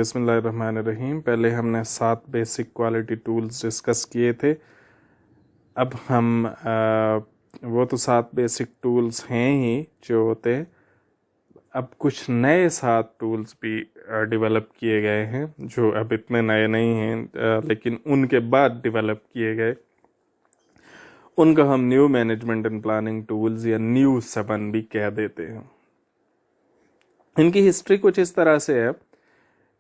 बिस्मिल्लाहिर्रहमानिर्रहीम। पहले हमने 7 बेसिक क्वालिटी टूल्स डिस्कस किए थे। अब हम वो तो 7 बेसिक टूल्स हैं ही जो होते हैं, अब कुछ नए 7 टूल्स भी डेवलप किए गए हैं जो अब इतने नए नहीं हैं, लेकिन उनके बाद डेवलप किए गए। उनका हम new management and planning tools या न्यू 7 भी कह देते हैं। इनकी हिस्ट्री कुछ इस तरह से है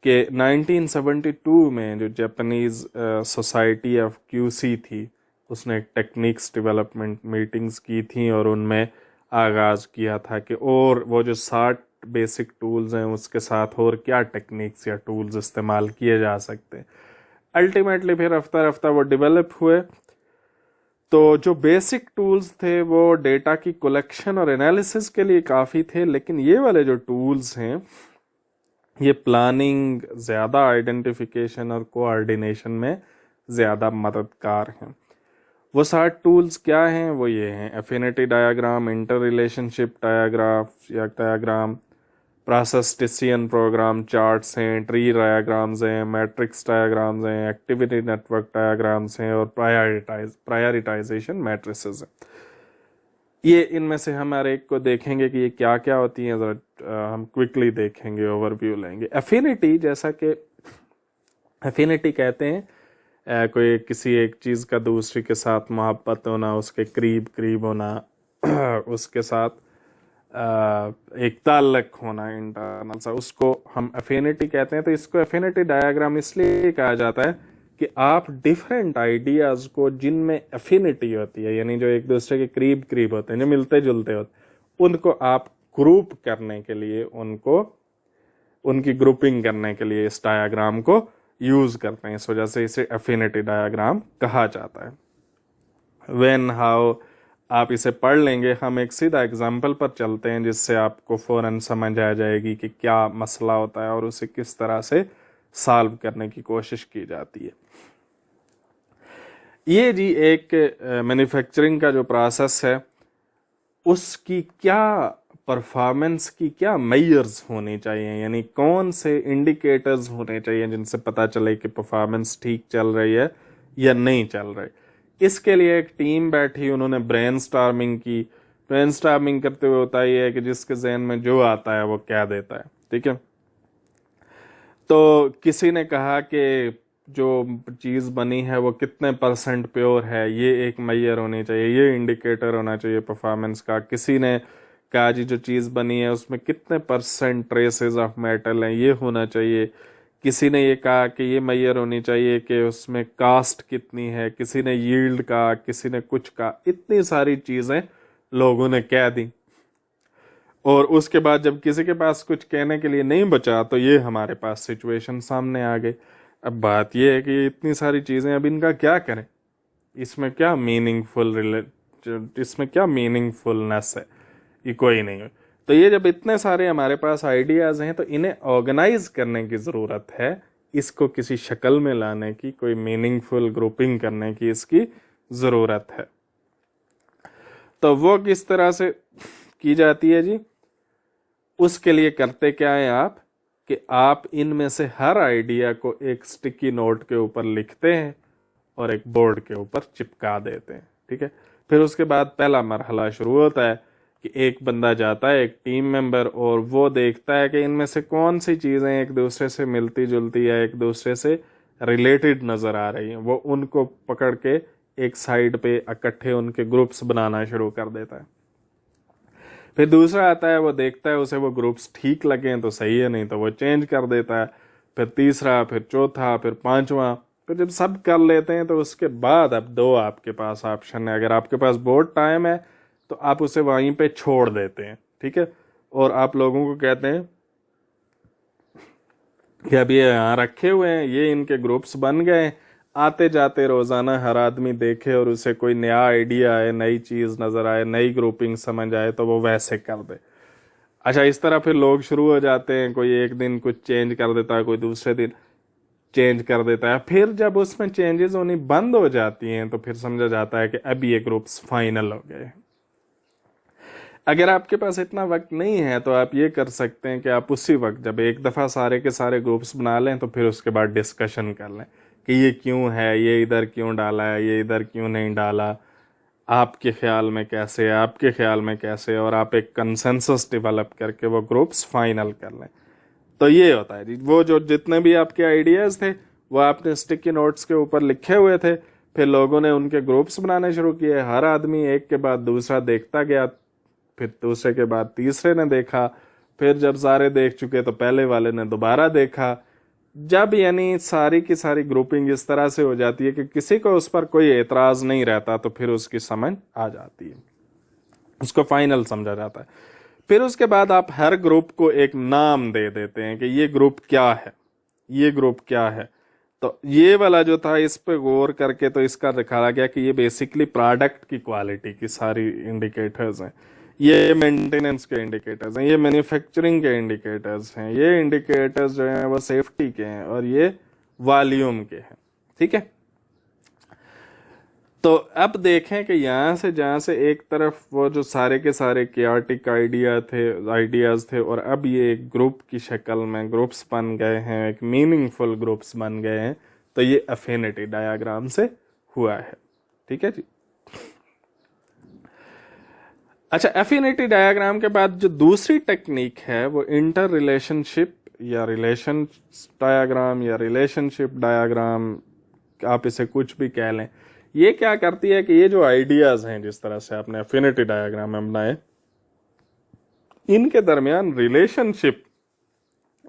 कि 1972 में जो जापानीज सोसाइटी ऑफ क्यूसी थी, उसने टेक्निक्स डेवलपमेंट मीटिंग्स की थी और उनमें आगाज़ किया था कि और वो जो 60 बेसिक टूल्स हैं उसके साथ और क्या टेक्निक्स या टूल्स इस्तेमाल किए जा सकते हैं। अल्टीमेटली फिर रफ्ता रफ्ता वो डेवलप हुए। तो जो बेसिक टूल्स थे वो डेटा की कलेक्शन और एनालिसिस के लिए काफ़ी थे, लेकिन ये वाले जो टूल्स हैं ये प्लानिंग, ज़्यादा आइडेंटिफिकेशन और कोऑर्डिनेशन में ज़्यादा मददगार हैं। वो 60 टूल्स क्या हैं? वो ये हैं: affinity diagram, inter relationship digraph या diagram, process decision program charts हैं, ट्री डायग्राम्स हैं, मैट्रिक्स डायग्राम्स हैं, एक्टिविटी नेटवर्क डायग्राम्स हैं और प्रायोरिटाइजेशन मैट्रिसेस हैं। ये इनमें से हम हर एक को देखेंगे कि ये क्या क्या होती हैं। ज़रा हम क्विकली देखेंगे, ओवरव्यू लेंगे। एफिनिटी, जैसा कि एफिनिटी कहते हैं कोई किसी एक चीज़ का दूसरी के साथ मोहब्बत होना, उसके करीब करीब होना, उसके साथ एक ताल्लुक होना इंटरनल सा, उसको हम एफिनिटी कहते हैं। तो इसको एफिनिटी डायग्राम इसलिए कहा जाता है कि आप डिफरेंट आइडियाज़ को जिनमें एफिनिटी होती है, यानी जो एक दूसरे के करीब करीब होते हैं, जो मिलते जुलते होते हैं, उनको आप ग्रुप करने के लिए, उनकी ग्रुपिंग करने के लिए इस डायग्राम को यूज़ करते हैं। इस वजह से इसे एफिनिटी डायग्राम कहा जाता है। व्हेन, हाउ, आप इसे पढ़ लेंगे। हम एक सीधा एग्जाम्पल पर चलते हैं जिससे आपको फ़ौरन समझ आ जाएगी कि क्या मसला होता है और उसे किस तरह से सॉल्व करने की कोशिश की जाती है। ये जी एक मैन्युफैक्चरिंग का जो प्रोसेस है, उसकी क्या परफॉर्मेंस की क्या मेजर्स होने चाहिए, यानी कौन से इंडिकेटर्स होने चाहिए जिनसे पता चले कि परफॉर्मेंस ठीक चल रही है या नहीं चल रही। इसके लिए एक टीम बैठी, उन्होंने ब्रेनस्टॉर्मिंग की। ब्रेनस्टॉर्मिंग करते हुए होता ही है कि जिसके जहन में जो आता है वो क्या देता है, ठीक है। तो किसी ने कहा कि जो चीज़ बनी है वो कितने % प्योर है, ये एक मेजर होनी चाहिए, ये इंडिकेटर होना चाहिए परफॉर्मेंस का। किसी ने कहा जी जो चीज़ बनी है उसमें कितने % ट्रेसेस ऑफ मेटल हैं, ये होना चाहिए। किसी ने ये कहा कि ये मेजर होनी चाहिए कि उसमें कास्ट कितनी है, किसी ने यील्ड का, किसी ने कुछ का। इतनी सारी चीज़ें लोगों ने कह दी और उसके बाद जब किसी के पास कुछ कहने के लिए नहीं बचा तो ये हमारे पास सिचुएशन सामने आ गई। अब बात ये है कि इतनी सारी चीज़ें, अब इनका क्या करें, इसमें क्या मीनिंगफुलनेस है, ये कोई नहीं है। तो ये जब इतने सारे हमारे पास आइडियाज़ हैं तो इन्हें ऑर्गेनाइज करने की ज़रूरत है, इसको किसी शक्ल में लाने की, कोई मीनिंगफुल ग्रुपिंग करने की इसकी ज़रूरत है। तो वो किस तरह से की जाती है जी? उसके लिए करते क्या है आप कि आप इनमें से हर आइडिया को एक स्टिकी नोट के ऊपर लिखते हैं और एक बोर्ड के ऊपर चिपका देते हैं, ठीक है। फिर उसके बाद पहला मरहला शुरू होता है कि एक बंदा जाता है, एक टीम मेंबर, और वो देखता है कि इनमें से कौन सी चीज़ें एक दूसरे से मिलती जुलती या एक दूसरे से रिलेटेड नज़र आ रही हैं। वो उनको पकड़ के एक साइड पे इकट्ठे उनके ग्रुप्स बनाना शुरू कर देता है। फिर दूसरा आता है, वो देखता है उसे वो ग्रुप्स ठीक लगें तो सही है, नहीं तो वो चेंज कर देता है। फिर तीसरा, फिर चौथा, फिर पांचवा। फिर जब सब कर लेते हैं तो उसके बाद अब 2 आपके पास ऑप्शन है। अगर आपके पास बहुत टाइम है तो आप उसे वहीं पे छोड़ देते हैं, ठीक है, और आप लोगों को कहते हैं कि अब ये यहाँ रखे हुए हैं, ये इनके ग्रुप्स बन गए, आते जाते रोज़ाना हर आदमी देखे और उसे कोई नया आइडिया आए, नई चीज़ नज़र आए, नई ग्रुपिंग समझ आए तो वो वैसे कर दे। अच्छा, इस तरह फिर लोग शुरू हो जाते हैं, कोई एक दिन कुछ चेंज कर देता है, कोई दूसरे दिन चेंज कर देता है। फिर जब उसमें चेंजेस होनी बंद हो जाती हैं तो फिर समझा जाता है कि अब ये ग्रुप्स फाइनल हो गए। अगर आपके पास इतना वक्त नहीं है तो आप ये कर सकते हैं कि आप उसी वक्त जब एक दफ़ा सारे के सारे ग्रुप्स बना लें तो फिर उसके बाद डिस्कशन कर लें कि ये क्यों है, ये इधर क्यों डाला है, ये इधर क्यों नहीं डाला, आपके ख्याल में कैसे, आपके ख्याल में कैसे, और आप एक कंसेंसस डेवलप करके वो ग्रुप्स फाइनल कर लें। तो ये होता है जी, वो जो जितने भी आपके आइडियाज़ थे वो आपने स्टिकी नोट्स के ऊपर लिखे हुए थे, फिर लोगों ने उनके ग्रुप्स बनाने शुरू किए, हर आदमी एक के बाद दूसरा देखता गया, फिर दूसरे के बाद तीसरे ने देखा, फिर जब सारे देख चुके तो पहले वाले ने दोबारा देखा। जब यानी सारी की सारी ग्रुपिंग इस तरह से हो जाती है कि किसी को उस पर कोई एतराज़ नहीं रहता तो फिर उसकी समझ आ जाती है, उसको फाइनल समझा जाता है। फिर उसके बाद आप हर ग्रुप को एक नाम दे देते हैं कि ये ग्रुप क्या है, ये ग्रुप क्या है। तो ये वाला जो था इस पे गौर करके तो इसका दिखाया गया कि ये बेसिकली प्रोडक्ट की क्वालिटी की सारी इंडिकेटर्स हैं, ये मेंटेनेंस के इंडिकेटर्स हैं, ये मैन्युफैक्चरिंग के इंडिकेटर्स हैं, ये इंडिकेटर्स जो हैं वो सेफ्टी के हैं, और ये वॉल्यूम के हैं। ठीक है, तो अब देखें कि यहाँ से जहाँ से एक तरफ वो जो सारे के सारे कियाटिक आइडियाज़ थे और अब ये एक ग्रुप की शक्ल में ग्रुप्स बन गए हैं, एक मीनिंगफुल ग्रुप्स बन गए हैं, तो ये अफिनिटी डायग्राम से हुआ है। ठीक है जी। अच्छा, एफिनिटी डायग्राम के बाद जो दूसरी टेक्निक है वो इंटर रिलेशनशिप या रिलेशन डायग्राम या रिलेशनशिप डायग्राम, आप इसे कुछ भी कह लें। ये क्या करती है कि ये जो आइडियाज हैं जिस तरह से आपने एफिनिटी डायग्राम में बनाए, इनके दरमियान रिलेशनशिप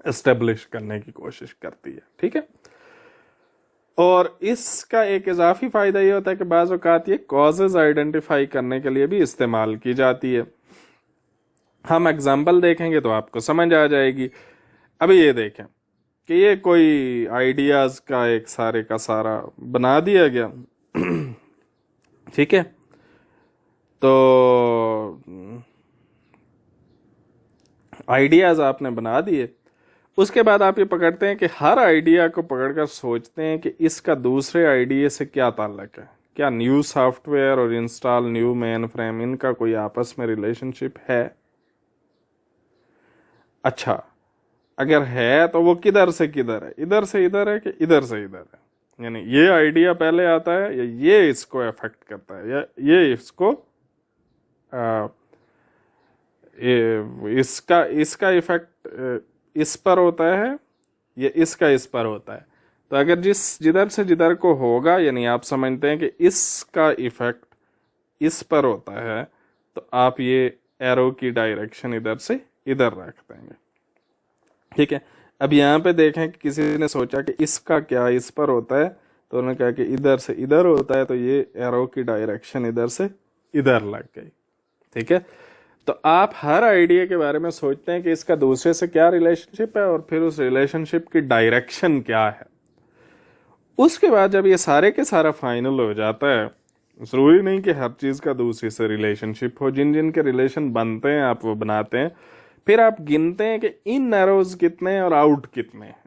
एस्टेब्लिश करने की कोशिश करती है। ठीक है, और इसका एक इजाफी फायदा ये होता है कि बाज़ औक़ात ये कॉजेज आइडेंटिफाई करने के लिए भी इस्तेमाल की जाती है। हम एग्जाम्पल देखेंगे तो आपको समझ आ जाएगी। अभी ये देखें कि ये कोई आइडियाज का एक सारे का सारा बना दिया गया। ठीक है, तो आइडियाज आपने बना दिए, उसके बाद आप ये पकड़ते हैं कि हर आइडिया को पकड़कर सोचते हैं कि इसका दूसरे आइडिया से क्या ताल्लुक है, क्या न्यू सॉफ्टवेयर और इंस्टॉल न्यू मेन फ्रेम, इनका कोई आपस में रिलेशनशिप है। अच्छा, अगर है तो वो किधर से किधर है, इधर से इधर है कि इधर से इधर है, यानी ये आइडिया पहले आता है या ये इसको अफेक्ट करता है, या ये इसको इसका इफेक्ट इस पर होता है या इसका इस पर होता है। तो अगर जिधर से जिधर को होगा, यानी आप समझते हैं कि इसका इफेक्ट इस पर होता है, तो आप ये एरो की डायरेक्शन इधर से इधर रख देंगे। ठीक है, अब यहाँ पे देखें कि किसी ने सोचा कि इसका क्या इस पर होता है, तो उन्होंने कहा कि इधर से इधर होता है, तो ये एरो की डायरेक्शन इधर से इधर लग गई। ठीक है, तो आप हर आइडिया के बारे में सोचते हैं कि इसका दूसरे से क्या रिलेशनशिप है और फिर उस रिलेशनशिप की डायरेक्शन क्या है। उसके बाद जब ये सारे के सारा फाइनल हो जाता है, जरूरी नहीं कि हर चीज़ का दूसरे से रिलेशनशिप हो, जिन जिन के रिलेशन बनते हैं आप वो बनाते हैं, फिर आप गिनते हैं कि इन एरोज कितने हैं और आउट कितने हैं।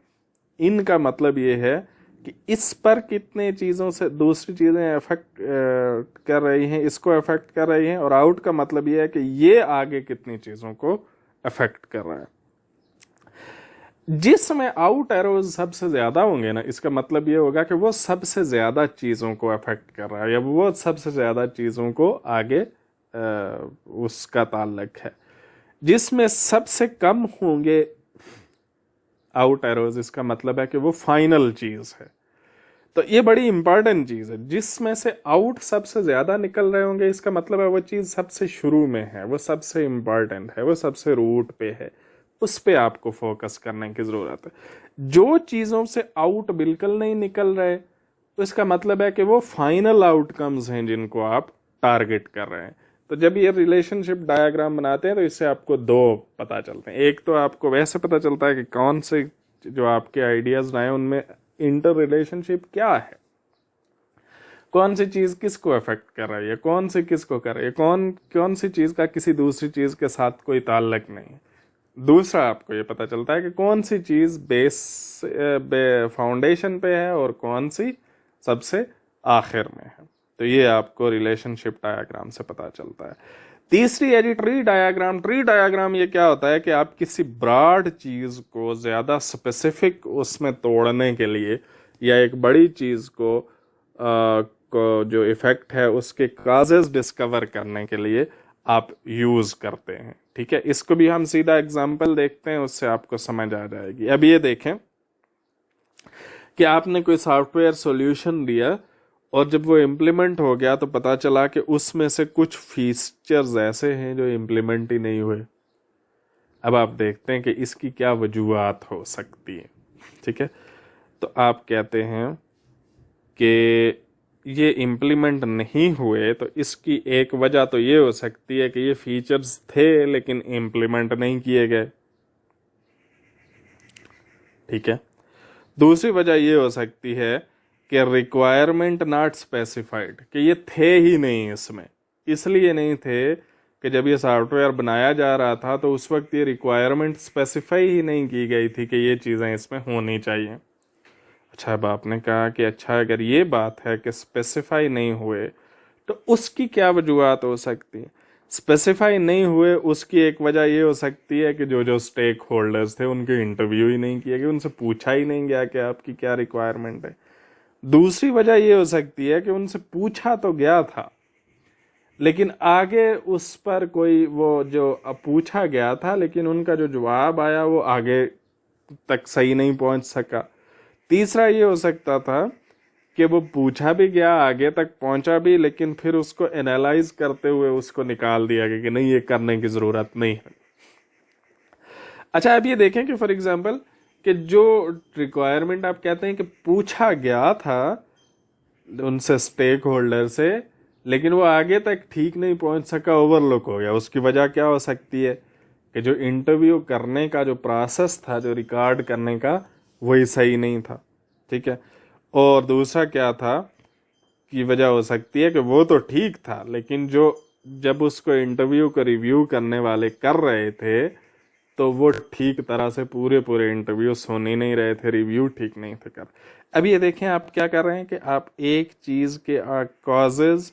इनका मतलब ये है कि इस पर कितने चीज़ों से दूसरी चीज़ें अफेक्ट कर रही हैं, इसको अफेक्ट कर रही हैं, और आउट का मतलब ये है कि ये आगे कितनी चीज़ों को अफेक्ट कर रहा है। जिसमें आउट एरोज सबसे ज़्यादा होंगे ना, इसका मतलब ये होगा कि वो सबसे ज़्यादा चीज़ों को अफेक्ट कर रहा है या वो सबसे ज़्यादा चीज़ों को आगे उसका ताल्लुक है। जिसमें सबसे कम होंगे आउट एरोज, इसका मतलब है कि वो फाइनल चीज है। तो ये बड़ी इंपॉर्टेंट चीज है। जिसमें से आउट सबसे ज्यादा निकल रहे होंगे, इसका मतलब है वो चीज सबसे शुरू में है, वो सबसे इंपॉर्टेंट है, वो सबसे रूट पे है, उस पे आपको फोकस करने की जरूरत है। जो चीजों से आउट बिल्कुल नहीं निकल रहे, तो इसका मतलब है कि वो फाइनल आउटकम्स हैं जिनको आप टारगेट कर रहे हैं। तो जब ये रिलेशनशिप डायग्राम बनाते हैं तो इससे आपको दो पता चलते हैं। एक तो आपको वैसे पता चलता है कि कौन से जो आपके आइडियाज आए उनमें इंटर रिलेशनशिप क्या है, कौन सी चीज किसको अफेक्ट कर रही है, कौन सी किसको कर रही है, कौन सी चीज का किसी दूसरी चीज के साथ कोई ताल्लुक नहीं है। दूसरा आपको ये पता चलता है कि कौन सी चीज बेस फाउंडेशन पे है और कौन सी सबसे आखिर में है। तो ये आपको रिलेशनशिप डायग्राम से पता चलता है। तीसरी है G tree diagram. Tree diagram ये क्या होता है कि आप किसी ब्रॉड चीज को ज्यादा स्पेसिफिक उसमें तोड़ने के लिए या एक बड़ी चीज को जो इफेक्ट है उसके काजेस डिस्कवर करने के लिए आप यूज करते हैं। ठीक है, इसको भी हम सीधा एग्जांपल देखते हैं, उससे आपको समझ आ जाएगी। अब ये देखें कि आपने कोई सॉफ्टवेयर सॉल्यूशन दिया और जब वो इम्प्लीमेंट हो गया तो पता चला कि उसमें से कुछ फीचर्स ऐसे हैं जो इम्प्लीमेंट ही नहीं हुए। अब आप देखते हैं कि इसकी क्या वजूहात हो सकती है। ठीक है, तो आप कहते हैं कि ये इम्प्लीमेंट नहीं हुए तो इसकी एक वजह तो ये हो सकती है कि ये फीचर्स थे लेकिन इम्प्लीमेंट नहीं किए गए। ठीक है, दूसरी वजह ये हो सकती है कि रिक्वायरमेंट नॉट स्पेसिफाइड, कि ये थे ही नहीं इसमें, इसलिए नहीं थे कि जब ये सॉफ्टवेयर बनाया जा रहा था तो उस वक्त ये रिक्वायरमेंट स्पेसिफाई ही नहीं की गई थी कि ये चीज़ें इसमें होनी चाहिए। अच्छा, अब आपने कहा कि अच्छा अगर ये बात है कि स्पेसिफाई नहीं हुए तो उसकी क्या वजूहत हो सकती है। स्पेसिफाई नहीं हुए उसकी एक वजह ये हो सकती है कि जो जो स्टेक होल्डर्स थे उनके इंटरव्यू ही नहीं किया गया, उनसे पूछा ही नहीं गया कि आपकी क्या रिक्वायरमेंट है। दूसरी वजह ये हो सकती है कि उनसे पूछा तो गया था लेकिन आगे उस पर कोई वो जो पूछा गया था लेकिन उनका जो जवाब आया वो आगे तक सही नहीं पहुंच सका। तीसरा ये हो सकता था कि वो पूछा भी गया, आगे तक पहुंचा भी, लेकिन फिर उसको एनालाइज करते हुए उसको निकाल दिया गया कि नहीं ये करने की जरूरत नहीं है। अच्छा, अब ये देखें कि फॉर एग्जांपल कि जो रिक्वायरमेंट आप कहते हैं कि पूछा गया था उनसे स्टेक होल्डर से लेकिन वो आगे तक ठीक नहीं पहुंच सका, ओवरलुक हो गया, उसकी वजह क्या हो सकती है कि जो इंटरव्यू करने का जो प्रोसेस था, जो रिकॉर्ड करने का, वही सही नहीं था। ठीक है, और दूसरा क्या था की वजह हो सकती है कि वो तो ठीक था लेकिन जो जब उसको इंटरव्यू को रिव्यू करने वाले कर रहे थे तो वो ठीक तरह से पूरे इंटरव्यू सुन ही नहीं रहे थे, रिव्यू ठीक नहीं थे कर। अब ये देखें आप क्या कर रहे हैं कि आप एक चीज के कॉजेज,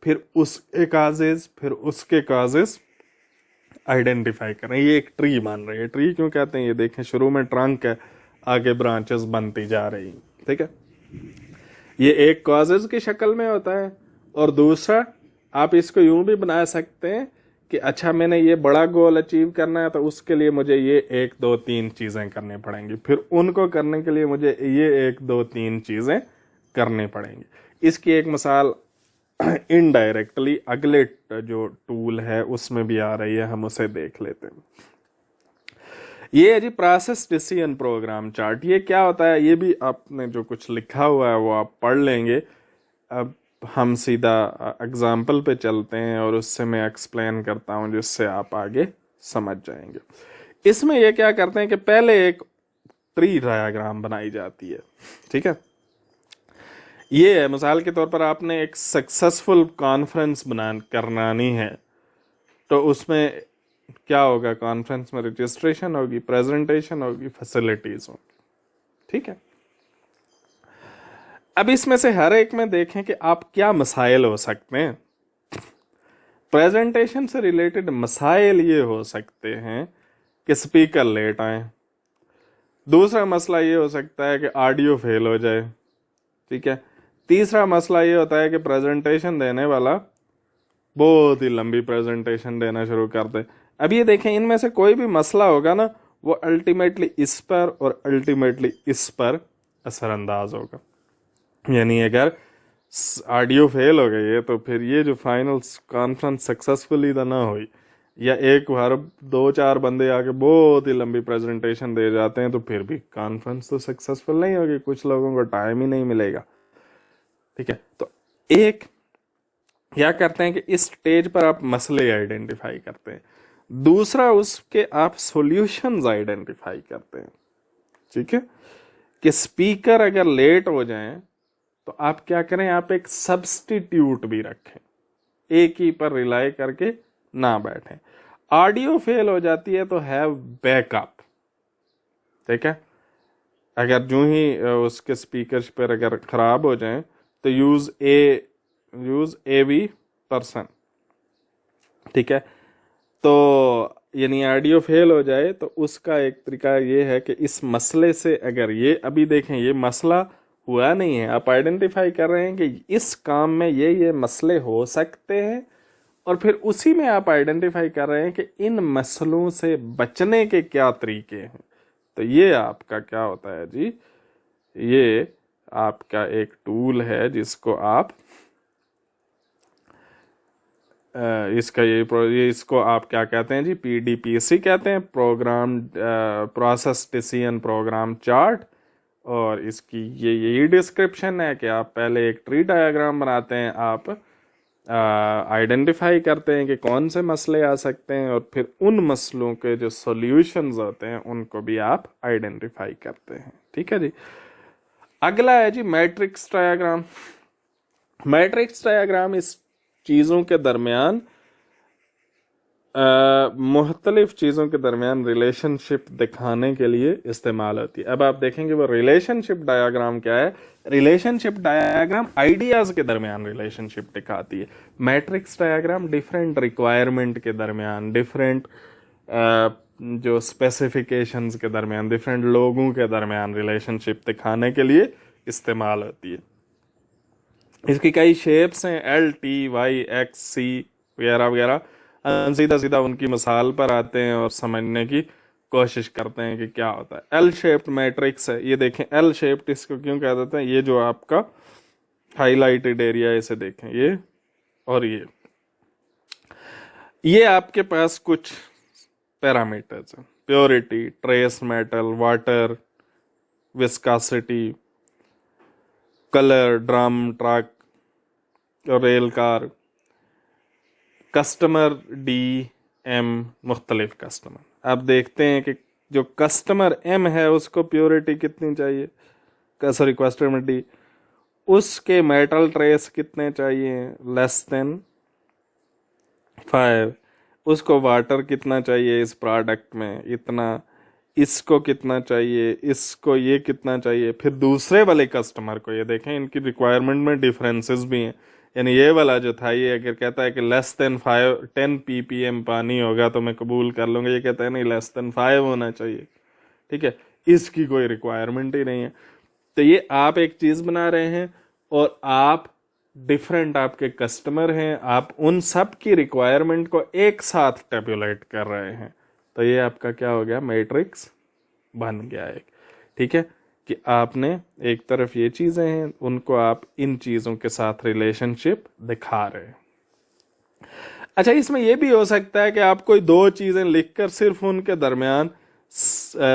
फिर उसके कॉजेज, फिर उसके कॉजेज आइडेंटिफाई कर रहे हैं। ये एक ट्री मान रहे हैं। ट्री क्यों कहते हैं, ये देखें शुरू में ट्रंक है, आगे ब्रांचेस बनती जा रही। ठीक है, ये एक कॉजेज की शक्ल में होता है और दूसरा आप इसको यूं भी बना सकते हैं कि अच्छा मैंने ये बड़ा गोल अचीव करना है तो उसके लिए मुझे ये 1 2 3 चीजें करनी पड़ेंगी, फिर उनको करने के लिए मुझे ये 1 2 3 चीजें करनी पड़ेंगी। इसकी एक मिसाल इनडायरेक्टली अगले जो टूल है उसमें भी आ रही है, हम उसे देख लेते हैं। ये है जी प्रोसेस डिसीजन प्रोग्राम चार्ट। ये क्या होता है, ये भी आपने जो कुछ लिखा हुआ है वो आप पढ़ लेंगे। अब हम सीधा एग्जाम्पल पे चलते हैं और उससे मैं एक्सप्लेन करता हूं जिससे आप आगे समझ जाएंगे। इसमें ये क्या करते हैं कि पहले एक ट्री डायग्राम बनाई जाती है। ठीक है, ये है मिसाल के तौर पर आपने एक सक्सेसफुल कॉन्फ्रेंस करवानी है तो उसमें क्या होगा, कॉन्फ्रेंस में रजिस्ट्रेशन होगी, प्रेजेंटेशन होगी, फैसिलिटीज होगी। ठीक है, अब इसमें से हर एक में देखें कि आप क्या मसाइल हो सकते हैं। प्रेजेंटेशन से रिलेटेड मसाइल ये हो सकते हैं कि स्पीकर लेट आए। दूसरा मसला ये हो सकता है कि ऑडियो फेल हो जाए। ठीक है, तीसरा मसला ये होता है कि प्रेजेंटेशन देने वाला बहुत ही लंबी प्रेजेंटेशन देना शुरू कर दे। अब ये देखें, इनमें से कोई भी मसला होगा ना वो अल्टीमेटली इस पर और अल्टीमेटली इस पर असरअंदाज होगा। यानी अगर ऑडियो फेल हो गई है तो फिर ये जो फाइनल कॉन्फ्रेंस सक्सेसफुली तो ना हुई, या एक बार 2 4 बंदे आके बहुत ही लंबी प्रेजेंटेशन दे जाते हैं तो फिर भी कॉन्फ्रेंस तो सक्सेसफुल नहीं होगी, कुछ लोगों को टाइम ही नहीं मिलेगा। ठीक है, तो एक क्या करते हैं कि इस स्टेज पर आप मसले आइडेंटिफाई करते हैं, दूसरा उसके आप सॉल्यूशंस आइडेंटिफाई करते हैं। ठीक है, कि स्पीकर अगर लेट हो जाएं तो आप क्या करें, आप एक सब्स्टिट्यूट भी रखें, एक ही पर रिलाई करके ना बैठें। ऑडियो फेल हो जाती है तो हैव बैकअप। ठीक है, अगर जो ही उसके स्पीकर पर अगर खराब हो जाएं तो यूज AV पर्सन। ठीक है। तो यानी ऑडियो फेल हो जाए तो उसका एक तरीका ये है कि इस मसले से, अगर ये अभी देखें ये मसला हुआ नहीं है, आप आइडेंटिफाई कर रहे हैं कि इस काम में ये मसले हो सकते हैं, और फिर उसी में आप आइडेंटिफाई कर रहे हैं कि इन मसलों से बचने के क्या तरीके हैं, तो ये आपका क्या होता है जी, ये आपका एक टूल है जिसको आप ये इसको आप क्या कहते हैं जी, PDPC कहते हैं, program process decision program chart. और इसकी यही डिस्क्रिप्शन है कि आप पहले एक ट्री डायग्राम बनाते हैं, आप आइडेंटिफाई करते हैं कि कौन से मसले आ सकते हैं, और फिर उन मसलों के जो सॉल्यूशंस होते हैं उनको भी आप आइडेंटिफाई करते हैं। ठीक है जी। अगला है जी मैट्रिक्स डायग्राम। मैट्रिक्स डायग्राम इस चीज़ों के दरमियान मुख्तलिफ चीज़ों के दरमियान रिलेशनशिप दिखाने के लिए इस्तेमाल होती है। अब आप देखेंगे वो रिलेशनशिप डायग्राम क्या है। रिलेशनशिप डायग्राम आइडियाज़ के दरमियान रिलेशनशिप दिखाती है। मैट्रिक्स डायग्राम डिफरेंट रिक्वायरमेंट के दरमियान, डिफरेंट जो स्पेसिफिकेशंस के दरमियान, डिफरेंट लोगों के दरमियान रिलेशनशिप दिखाने के लिए इस्तेमाल होती है। इसकी कई शेप्स हैं, LT, Y, X, C वगैरह वगैरह। सीधा सीधा उनकी मिसाल पर आते हैं और समझने की कोशिश करते हैं कि क्या होता है। एल शेप्ड मैट्रिक्स है, ये देखें एल शेप्ड इसको क्यों कह देते हैं, ये जो आपका हाईलाइटेड एरिया इसे देखें, ये और ये आपके पास कुछ पैरामीटर्स हैं, purity, trace metal, water, viscosity, colour, drum, truck और रेल कार, कस्टमर DM, मुख्तलिफ कस्टमर। अब देखते हैं कि जो कस्टमर M है उसको प्योरिटी कितनी चाहिए, सॉरी कस्टमर D, उसके मेटल ट्रेस कितने चाहिए, <5। उसको वाटर कितना चाहिए इस प्रोडक्ट में, इतना। इसको कितना चाहिए, इसको ये कितना चाहिए। फिर दूसरे वाले कस्टमर को ये देखें, इनकी रिक्वायरमेंट में डिफरेंसेस भी हैं। यानी ये वाला जो था, ये अगर कहता है कि <10 ppm पानी होगा तो मैं कबूल कर लूँगा, ये कहता है नहीं <5 होना चाहिए। ठीक है, इसकी कोई रिक्वायरमेंट ही नहीं है। तो ये आप एक चीज़ बना रहे हैं और आप डिफरेंट आपके कस्टमर हैं, आप उन सब की रिक्वायरमेंट को एक साथ टेबुलेट कर रहे हैं। तो ये आपका क्या हो गया, मैट्रिक्स बन गया एक। ठीक है, कि आपने एक तरफ ये चीज़ें हैं, उनको आप इन चीज़ों के साथ रिलेशनशिप दिखा रहे हैं। अच्छा, इसमें यह भी हो सकता है कि आप कोई दो चीज़ें लिखकर सिर्फ उनके दरमियान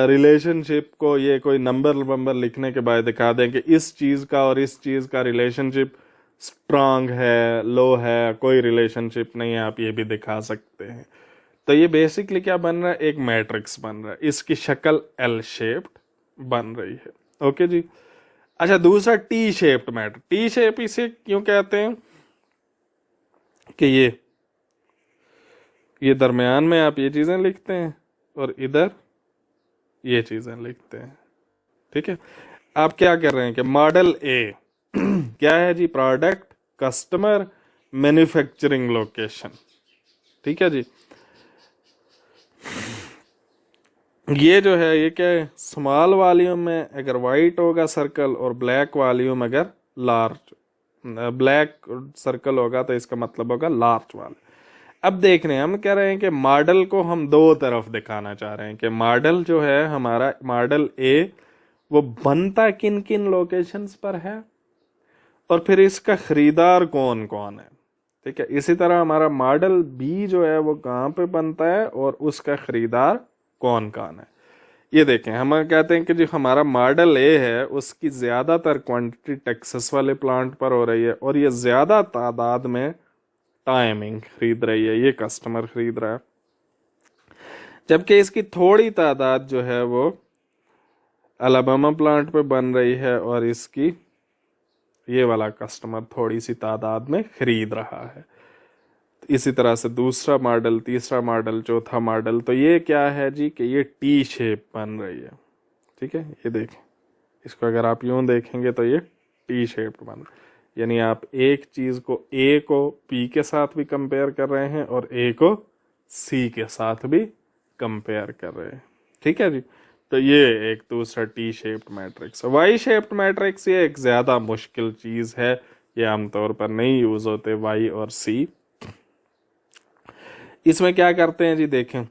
रिलेशनशिप को ये कोई नंबर लिखने के बाद दिखा दें कि इस चीज़ का और इस चीज़ का रिलेशनशिप स्ट्रांग है, लो है, कोई रिलेशनशिप नहीं है, आप ये भी दिखा सकते हैं। तो ये बेसिकली क्या बन रहा है, एक मैट्रिक्स बन रहा है, इसकी शक्ल L शेप्ड बन रही है। ओके जी। अच्छा, दूसरा T shaped matrix. T shape इसे क्यों कहते हैं कि ये दरमियान में आप ये चीजें लिखते हैं और इधर ये चीजें लिखते हैं। ठीक है, आप क्या कर रहे हैं कि मॉडल A क्या है जी, प्रोडक्ट, कस्टमर, मैन्युफैक्चरिंग लोकेशन। ठीक है जी, ये जो है ये क्या है, स्मॉल वॉल्यूम में अगर वाइट होगा सर्कल और ब्लैक वॉल्यूम अगर लार्ज, ब्लैक सर्कल होगा तो इसका मतलब होगा लार्ज वाला। अब देख रहे हैं, हम कह रहे हैं कि मॉडल को हम दो तरफ दिखाना चाह रहे हैं कि मॉडल जो है हमारा मॉडल A वो बनता किन किन लोकेशंस पर है और फिर इसका खरीदार कौन कौन है। ठीक है, इसी तरह हमारा मॉडल B जो है वो कहाँ पे बनता है और उसका खरीदार कौन कौन है। ये देखें, हम कहते हैं कि जो हमारा मॉडल A है उसकी ज़्यादातर क्वांटिटी टेक्सास वाले प्लांट पर हो रही है और ये ज़्यादा तादाद में टाइमिंग खरीद रही है, ये कस्टमर खरीद रहा है, जबकि इसकी थोड़ी तादाद जो है वो अलाबामा प्लांट पे बन रही है और इसकी ये वाला कस्टमर थोड़ी सी तादाद में खरीद रहा है। इसी तरह से दूसरा मॉडल, तीसरा मॉडल, चौथा मॉडल। तो ये क्या है जी कि ये T शेप बन रही है। ठीक है, ये देखें, इसको अगर आप यूं देखेंगे तो ये T शेप बन रहा है। यानी आप एक चीज को ए को पी के साथ भी कंपेयर कर रहे हैं और ए को सी के साथ भी कंपेयर कर रहे हैं। ठीक है जी। तो ये एक दूसरा T shaped matrix. Y shaped matrix ये एक ज्यादा मुश्किल चीज है, ये आमतौर पर नहीं यूज होते वाई और सी। इसमें क्या करते हैं जी, देखें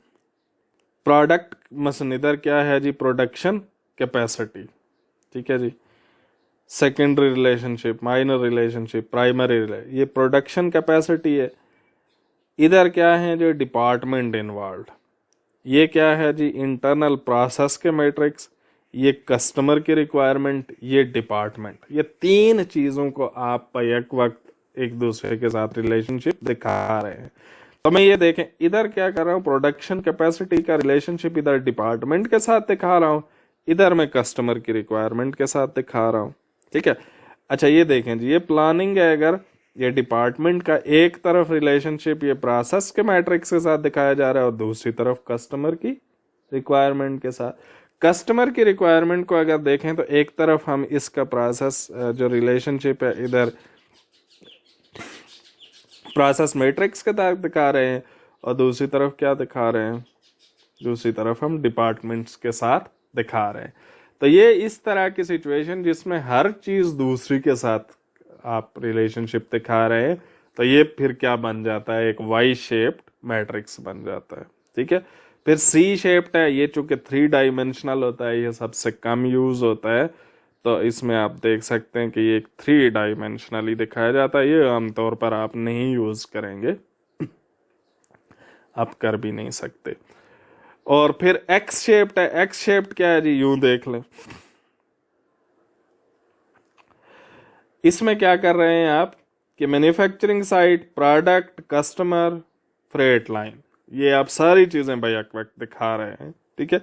प्रोडक्ट मसलन इधर क्या है जी, प्रोडक्शन कैपेसिटी, ठीक है जी, secondary relationship, minor relationship, primary ये प्रोडक्शन कैपेसिटी है। इधर क्या है जो डिपार्टमेंट इन्वॉल्व, ये क्या है जी इंटरनल प्रोसेस के मैट्रिक्स, ये कस्टमर की रिक्वायरमेंट, ये डिपार्टमेंट। ये तीन चीजों को आप एक वक्त एक दूसरे के साथ रिलेशनशिप दिखा रहे हैं। तो मैं ये देखें इधर क्या कर रहा हूँ, प्रोडक्शन कैपेसिटी का रिलेशनशिप इधर डिपार्टमेंट के साथ दिखा रहा हूँ, इधर मैं कस्टमर की रिक्वायरमेंट के साथ दिखा रहा हूँ। ठीक है। अच्छा ये देखें जी, ये प्लानिंग है, अगर ये डिपार्टमेंट का एक तरफ रिलेशनशिप ये प्रोसेस के मैट्रिक्स के साथ दिखाया जा रहा है और दूसरी तरफ कस्टमर की रिक्वायरमेंट के साथ। कस्टमर की रिक्वायरमेंट को अगर देखें तो एक तरफ हम इसका प्रोसेस जो रिलेशनशिप है इधर प्रोसेस मैट्रिक्स के तहत दिखा रहे हैं और दूसरी तरफ क्या दिखा रहे हैं, दूसरी तरफ हम डिपार्टमेंट्स के साथ दिखा रहे हैं। तो ये इस तरह की सिचुएशन जिसमें हर चीज दूसरी के साथ आप रिलेशनशिप दिखा रहे हैं, तो ये फिर क्या बन जाता है, एक वाई शेप्ड मैट्रिक्स बन जाता है। ठीक है। फिर सी शेप्ड है, ये चूंकि 3 डायमेंशनल होता है, ये सबसे कम यूज होता है, तो इसमें आप देख सकते हैं कि ये एक 3 डायमेंशनली दिखाया जाता है। ये आमतौर पर आप नहीं यूज करेंगे, आप कर भी नहीं सकते। और फिर एक्स शेप्ड है, एक्स शेप्ड क्या है जी, यूं देख लें, इसमें क्या कर रहे हैं आप कि manufacturing site, product, customer, freight line, ये आप सारी चीजें भाई एक वक्त दिखा रहे हैं। ठीक है।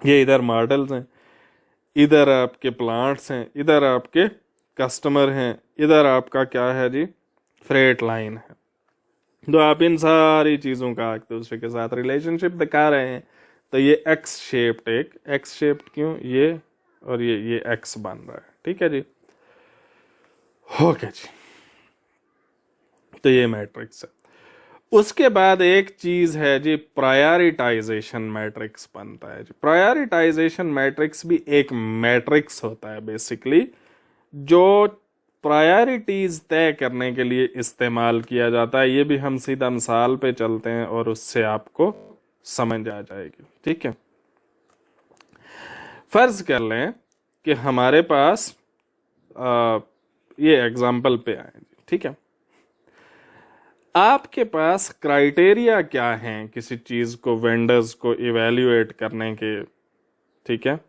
ये इधर मॉडल्स हैं, इधर आपके प्लांट्स हैं, इधर आपके कस्टमर हैं, इधर आपका क्या है जी, फ्रेट लाइन है। तो आप इन सारी चीजों का एक दूसरे के साथ रिलेशनशिप दिखा रहे हैं। तो ये एक्स शेप्ड, एक एक्स शेप्ड क्यों, ये और ये एक्स बन रहा है। ठीक है जी। ओके जी। तो ये मैट्रिक्स है। उसके बाद एक चीज है जी, प्रायोरिटाइजेशन मैट्रिक्स बनता है जी। प्रायोरिटाइजेशन मैट्रिक्स भी एक मैट्रिक्स होता है बेसिकली, जो प्रायोरिटीज तय करने के लिए इस्तेमाल किया जाता है। ये भी हम सीधा मिसाल पे चलते हैं और उससे आपको समझ आ जाएगी। ठीक है। फर्ज कर लें कि हमारे पास ये एग्जाम्पल पे आए। ठीक है। आपके पास क्राइटेरिया क्या हैं किसी चीज को, वेंडर्स को इवेल्युएट करने के। ठीक है।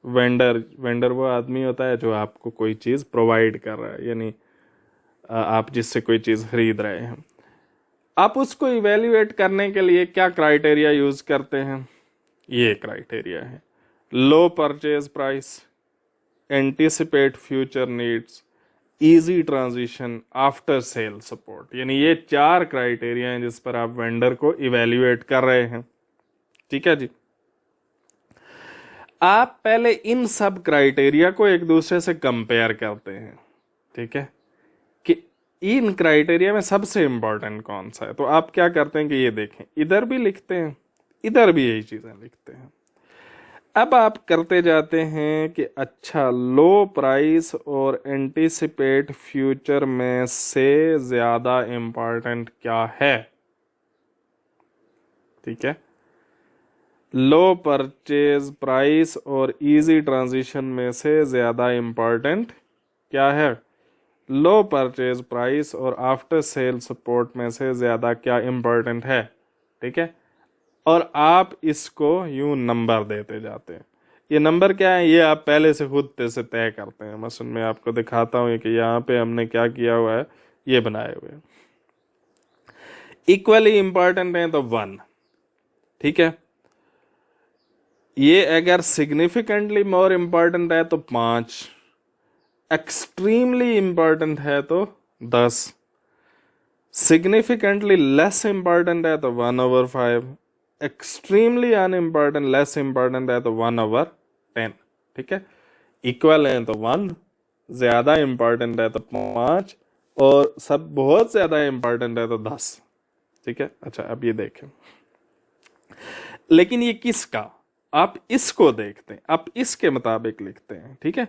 वेंडर वो आदमी होता है जो आपको कोई चीज प्रोवाइड कर रहा है, यानी आप जिससे कोई चीज खरीद रहे हैं। आप उसको इवेल्युएट करने के लिए क्या क्राइटेरिया यूज करते हैं, ये क्राइटेरिया है, low purchase price, anticipate future needs, easy transition, after sale support. यानी ये 4 क्राइटेरिया हैं जिस पर आप वेंडर को इवेल्युएट कर रहे हैं। ठीक है जी। आप पहले इन सब क्राइटेरिया को एक दूसरे से कंपेयर करते हैं। ठीक है, कि इन क्राइटेरिया में सबसे इंपॉर्टेंट कौन सा है। तो आप क्या करते हैं कि ये देखें, इधर भी लिखते हैं, इधर भी यही चीजें लिखते हैं। अब आप करते जाते हैं कि अच्छा लो प्राइस और एंटिसिपेट फ्यूचर में से ज्यादा इंपॉर्टेंट क्या है। ठीक है। लो परचेज प्राइस और इजी ट्रांजिशन में से ज्यादा इंपॉर्टेंट क्या है, लो परचेज प्राइस और आफ्टर सेल सपोर्ट में से ज्यादा क्या इंपॉर्टेंट है। ठीक है। और आप इसको यूं नंबर देते जाते हैं। ये नंबर क्या है, ये आप पहले से खुद से तय करते हैं। मसलन मैं आपको दिखाता हूं कि यहाँ पे हमने क्या किया हुआ है, ये बनाए हुए हैं। इक्वली इंपॉर्टेंट है तो 1। ठीक है। ये अगर सिग्निफिकेंटली मोर इंपॉर्टेंट है तो 5, एक्सट्रीमली इंपॉर्टेंट है तो 10, सिग्निफिकेंटली लेस इंपॉर्टेंट है तो 1/5, एक्सट्रीमली अनइम्पॉर्टेंट लेस इंपॉर्टेंट है तो 1/10। ठीक है। इक्वल है तो 1, ज्यादा इंपॉर्टेंट है तो 5, और सब बहुत ज्यादा इंपॉर्टेंट है तो 10। ठीक है, अच्छा अब ये देखें, लेकिन ये किसका, आप इसको देखते हैं, आप इसके मुताबिक लिखते हैं। ठीक है,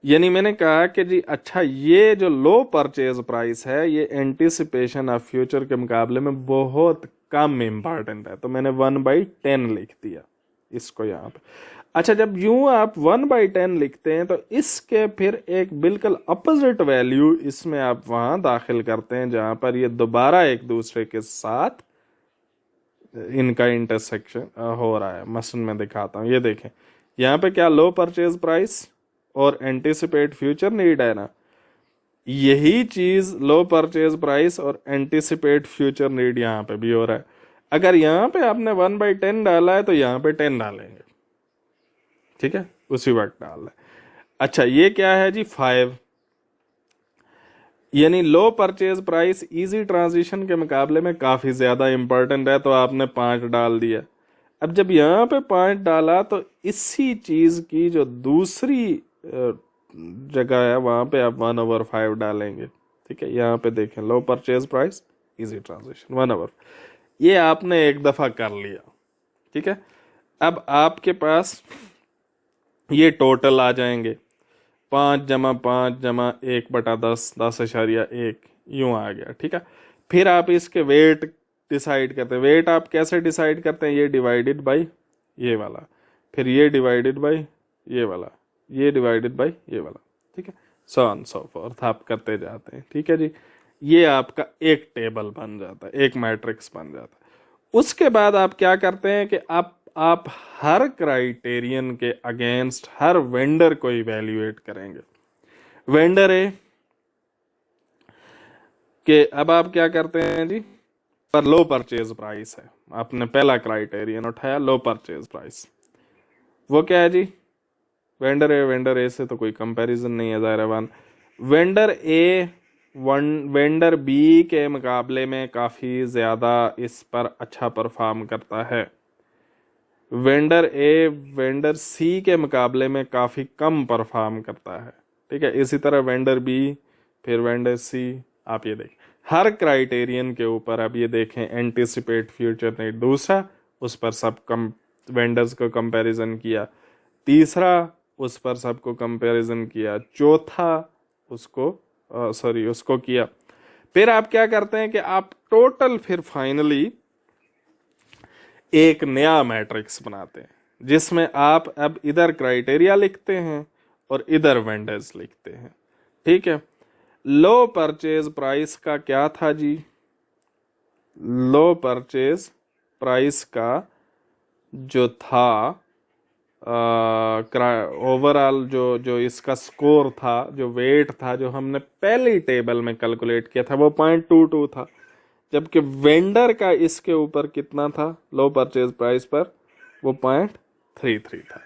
यानी मैंने कहा कि जी अच्छा ये जो लो परचेज प्राइस है ये एंटिसिपेशन ऑफ फ्यूचर के मुकाबले में बहुत कम इंपॉर्टेंट है, तो मैंने 1/10 लिख दिया इसको यहाँ पे। अच्छा, जब यूं आप 1/10 लिखते हैं तो इसके फिर एक बिल्कुल अपोजिट वैल्यू इसमें आप वहां दाखिल करते हैं जहां पर ये दोबारा एक दूसरे के साथ इनका इंटरसेक्शन हो रहा है। मसलन मैं दिखाता हूँ, ये देखें यहाँ पे क्या लो परचेज प्राइस और एंटिसिपेट फ्यूचर नीड है ना, यही चीज लो परचेज प्राइस और एंटिसिपेट फ्यूचर नीड यहाँ पे भी हो रहा है। अगर यहाँ पे आपने 1/10 डाला है तो यहाँ पे 10 डालेंगे। ठीक है, उसी वक्त डालना है। अच्छा ये क्या है जी 5, यानी लो परचेज प्राइस इजी ट्रांजिशन के मुकाबले में काफी ज्यादा इंपॉर्टेंट है, तो आपने 5 डाल दिया। अब जब यहाँ पे 5 डाला तो इसी चीज की जो दूसरी जगह है वहां पे आप 1/5 डालेंगे। ठीक है, यहाँ पे देखें लो परचेज प्राइस इजी ट्रांजिशन 1/5, ये आपने एक दफा कर लिया। ठीक है, अब आपके पास ये टोटल आ जाएंगे 5 जमा 5 जमा 1/10, 10.1 यूं आ गया। ठीक है, फिर आप इसके वेट डिसाइड करते हैं। वेट आप कैसे डिसाइड करते हैं, ये डिवाइडेड बाय ये वाला, फिर ये डिवाइडेड बाय ये वाला, ये डिवाइडेड बाय ये वाला। ठीक है, सो ऑन सो फोर्थ आप करते जाते हैं। ठीक है जी, ये आपका एक टेबल बन जाता है, एक मैट्रिक्स बन जाता है। उसके बाद आप क्या करते हैं कि आप हर क्राइटेरियन के अगेंस्ट हर वेंडर को इवेल्युएट करेंगे। वेंडर ए के अब आप क्या करते हैं जी, पर लो परचेज प्राइस है, आपने पहला क्राइटेरियन उठाया लो परचेज प्राइस, वो क्या है जी वेंडर ए से तो कोई कंपैरिजन नहीं है ज़ाहिर है। वेंडर बी के मुकाबले में काफ़ी ज़्यादा इस पर अच्छा परफॉर्म करता है। वेंडर ए वेंडर सी के मुकाबले में काफ़ी कम परफॉर्म करता है। ठीक है, इसी तरह वेंडर बी फिर वेंडर सी, आप ये देखें हर क्राइटेरियन के ऊपर। अब ये देखें एंटिसिपेट फ्यूचर नीड दूसरा, उस पर सब कम वेंडर्स को कंपैरिजन किया, तीसरा उस पर सबको कंपैरिजन किया, चौथा उसको किया। फिर आप क्या करते हैं कि आप टोटल फिर फाइनली एक नया मैट्रिक्स बनाते हैं जिसमें आप अब इधर क्राइटेरिया लिखते हैं और इधर वेंडर्स लिखते हैं। ठीक है, लो परचेज प्राइस का क्या था जी, लो परचेज प्राइस का जो था ओवरऑल जो इसका स्कोर था, जो वेट था, जो हमने पहली टेबल में कैलकुलेट किया था वो 0.22 था, जबकि वेंडर का इसके ऊपर कितना था लो परचेज प्राइस पर, वो 0.33 था।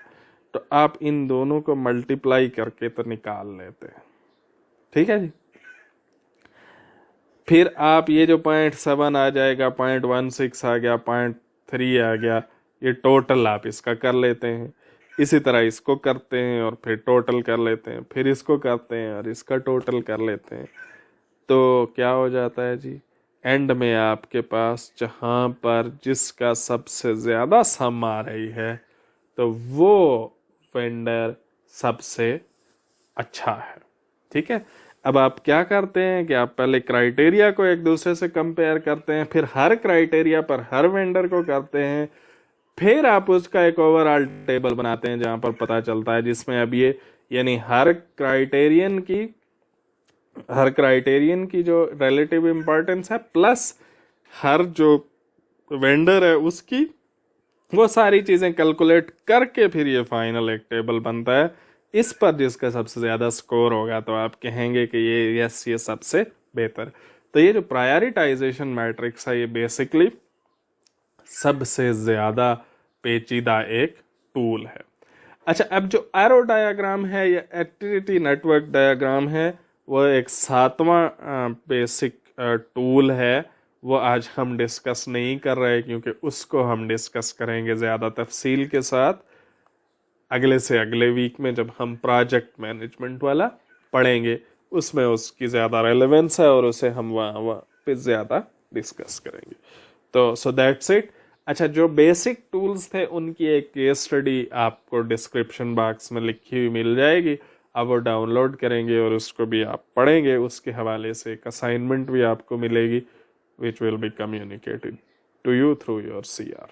तो आप इन दोनों को मल्टीप्लाई करके तो निकाल लेते हैं। ठीक है जी, फिर आप ये जो 0.7 आ जाएगा, 0.16 आ गया, 0.3 आ गया, ये टोटल आप इसका कर लेते हैं। इसी तरह इसको करते हैं और फिर टोटल कर लेते हैं, फिर इसको करते हैं और इसका टोटल कर लेते हैं। तो क्या हो जाता है जी, एंड में आपके पास जहाँ पर जिसका सबसे ज़्यादा सम आ रही है तो वो वेंडर सबसे अच्छा है। ठीक है, अब आप क्या करते हैं कि आप पहले क्राइटेरिया को एक दूसरे से कंपेयर करते हैं, फिर हर क्राइटेरिया पर हर वेंडर को करते हैं, फिर आप उसका एक ओवरऑल टेबल बनाते हैं जहां पर पता चलता है, जिसमें अब ये यानी हर क्राइटेरियन की जो रिलेटिव इंपॉर्टेंस है प्लस हर जो वेंडर है उसकी, वो सारी चीजें कैलकुलेट करके फिर ये फाइनल एक टेबल बनता है। इस पर जिसका सबसे ज्यादा स्कोर होगा तो आप कहेंगे कि ये सबसे बेहतर। तो ये जो प्रायोरिटाइजेशन मैट्रिक्स है ये बेसिकली सबसे ज्यादा पेचीदा एक टूल है। अच्छा, अब जो एरो डायग्राम है या एक्टिविटी नेटवर्क डायग्राम है वो एक 7वां बेसिक टूल है, वो आज हम डिस्कस नहीं कर रहे क्योंकि उसको हम डिस्कस करेंगे ज़्यादा तफसील के साथ अगले से अगले वीक में जब हम प्रोजेक्ट मैनेजमेंट वाला पढ़ेंगे उसमें उसकी ज़्यादा रेलेवेंस है और उसे हम वहाँ पे ज़्यादा डिस्कस करेंगे। तो सो दैट्स इट। अच्छा, जो बेसिक टूल्स थे उनकी एक केस स्टडी आपको डिस्क्रिप्शन बॉक्स में लिखी हुई मिल जाएगी, आप वो डाउनलोड करेंगे और उसको भी आप पढ़ेंगे। उसके हवाले से एक असाइनमेंट भी आपको मिलेगी which will be communicated to you through your CR।